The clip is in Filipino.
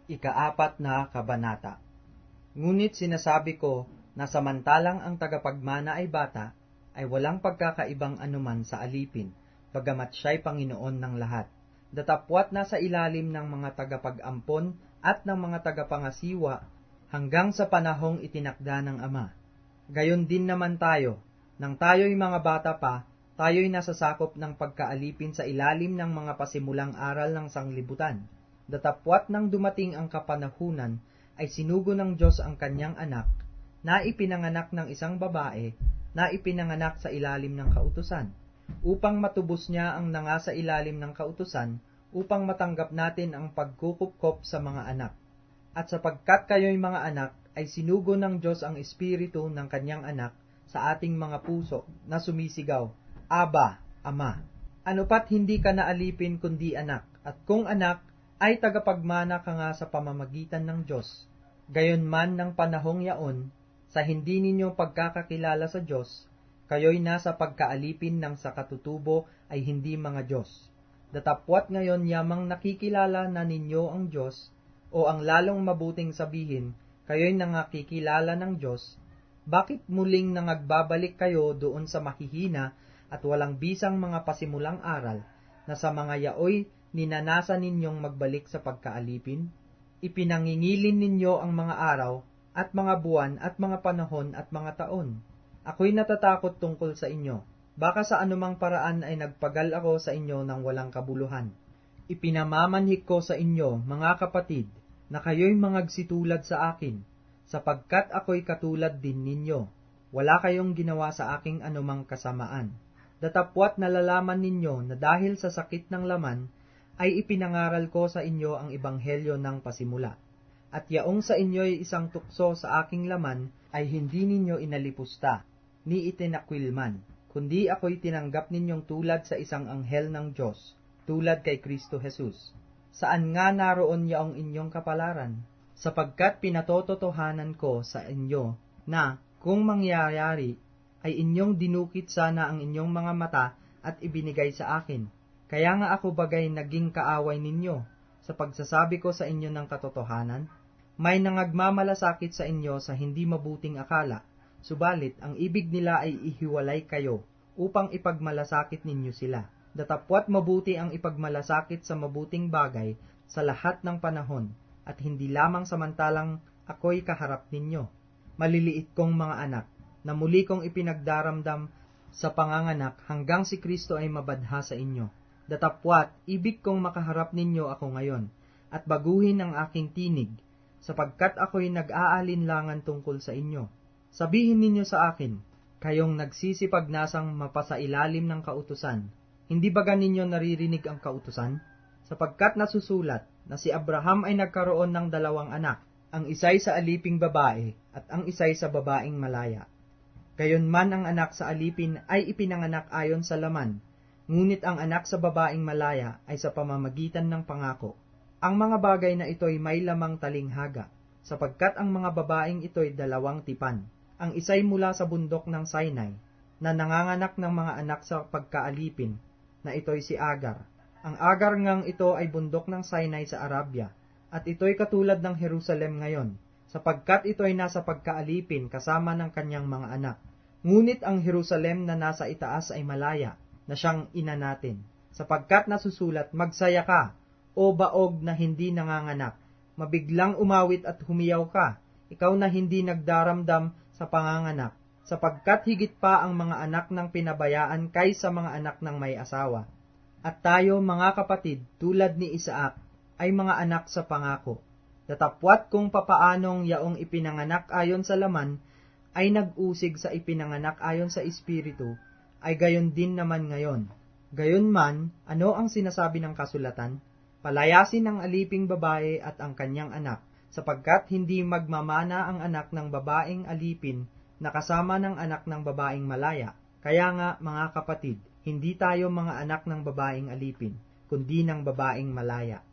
Ikaapat na kabanata. Ngunit sinasabi ko na samantalang ang tagapagmana ay bata, ay walang pagkakaibang anuman sa alipin, bagamat siya'y Panginoon ng lahat. Datapwat nasa ilalim ng mga tagapag-ampon at ng mga tagapangasiwa hanggang sa panahong itinakda ng Ama. Gayon din naman tayo, nang tayo'y mga bata pa, tayo'y nasasakop ng pagkaalipin sa ilalim ng mga pasimulang aral ng sanglibutan. Datapwat nang dumating ang kapanahunan, ay sinugo ng Diyos ang kanyang anak, na ipinanganak ng isang babae, na ipinanganak sa ilalim ng kautusan, upang matubos niya ang nanga sa ilalim ng kautusan, upang matanggap natin ang pagkukupkop sa mga anak. At sapagkat kayo'y mga anak, ay sinugo ng Diyos ang espiritu ng kanyang anak sa ating mga puso, na sumisigaw, Aba, Ama. Ano pat hindi ka naalipin kundi anak, at kung anak, ay tagapagmana ka nga sa pamamagitan ng Diyos. Gayon man ng panahong yaon, sa hindi ninyo pagkakakilala sa Diyos, kayo'y nasa pagkaalipin ng sa katutubo ay hindi mga Diyos. Datapwat ngayon yamang nakikilala na ninyo ang Diyos, o ang lalong mabuting sabihin, kayo'y nangakikilala ng Diyos, bakit muling nangagbabalik kayo doon sa mahihina at walang bisang mga pasimulang aral, na sa mga yaoy ninanasa ninyong magbalik sa pagkaalipin? Ipinangingilin ninyo ang mga araw, at mga buwan, at mga panahon, at mga taon. Ako'y natatakot tungkol sa inyo. Baka sa anumang paraan ay nagpagal ako sa inyo ng walang kabuluhan. Ipinamamanhik ko sa inyo, mga kapatid, na kayo'y mangagsitulad sa akin, sapagkat ako'y katulad din ninyo. Wala kayong ginawa sa aking anumang kasamaan. Datapwat nalalaman ninyo na dahil sa sakit ng laman, ay ipinangaral ko sa inyo ang ebanghelyo ng pasimula. At yaong sa inyo'y isang tukso sa aking laman, ay hindi ninyo inalipusta, ni itinakwilman, kundi ako'y tinanggap ninyong tulad sa isang anghel ng Diyos, tulad kay Kristo Jesus. Saan nga naroon yaong inyong kapalaran? Sapagkat pinatototohanan ko sa inyo, na, kung mangyayari, ay inyong dinukit sana ang inyong mga mata at ibinigay sa akin. Kaya nga ako bagay naging kaaway ninyo, sa pagsasabi ko sa inyo ng katotohanan. May nangagmamalasakit sa inyo sa hindi mabuting akala, subalit ang ibig nila ay ihiwalay kayo, upang ipagmalasakit ninyo sila. Datapwat mabuti ang ipagmalasakit sa mabuting bagay sa lahat ng panahon, at hindi lamang samantalang ako'y kaharap ninyo. Maliliit kong mga anak, na muli kong ipinagdaramdam sa panganganak hanggang si Kristo ay mabadha sa inyo. Datapwat, ibig kong makaharap ninyo ako ngayon, at baguhin ang aking tinig, sapagkat ako'y nag-aalinlangan tungkol sa inyo. Sabihin ninyo sa akin, kayong nagsisipagnasang mapasailalim ng kautusan, hindi ba ninyo naririnig ang kautusan? Sapagkat nasusulat na si Abraham ay nagkaroon ng 2 anak, ang isa'y sa aliping babae, at ang isa'y sa babaeng malaya. Gayon man ang anak sa alipin ay ipinanganak ayon sa laman, ngunit ang anak sa babaeng malaya ay sa pamamagitan ng pangako. Ang mga bagay na ito'y may lamang talinghaga, sapagkat ang mga babaeng ito'y 2 tipan. Ang isa'y mula sa bundok ng Sinai, na nanganganak ng mga anak sa pagkaalipin, na ito'y si Agar. Ang Agar ngang ito ay bundok ng Sinai sa Arabia, at ito'y katulad ng Jerusalem ngayon, sapagkat ito'y nasa pagkaalipin kasama ng kanyang mga anak. Ngunit ang Jerusalem na nasa itaas ay malaya, na siyang ina natin, sapagkat nasusulat, magsaya ka, o baog na hindi nanganganak, mabiglang umawit at humiyaw ka, ikaw na hindi nagdaramdam sa panganganak, sapagkat higit pa ang mga anak ng pinabayaan kaysa mga anak ng may asawa. At tayo, mga kapatid, tulad ni Isaac, ay mga anak sa pangako. Datapwat kung papaanong yaong ipinanganak ayon sa laman, ay nag-usig sa ipinanganak ayon sa espiritu, ay gayon din naman ngayon. Gayon man, ano ang sinasabi ng kasulatan? Palayasin ang aliping babae at ang kanyang anak, sapagkat hindi magmamana ang anak ng babaeng alipin na kasama ng anak ng babaeng malaya. Kaya nga, mga kapatid, hindi tayo mga anak ng babaeng alipin, kundi ng babaeng malaya.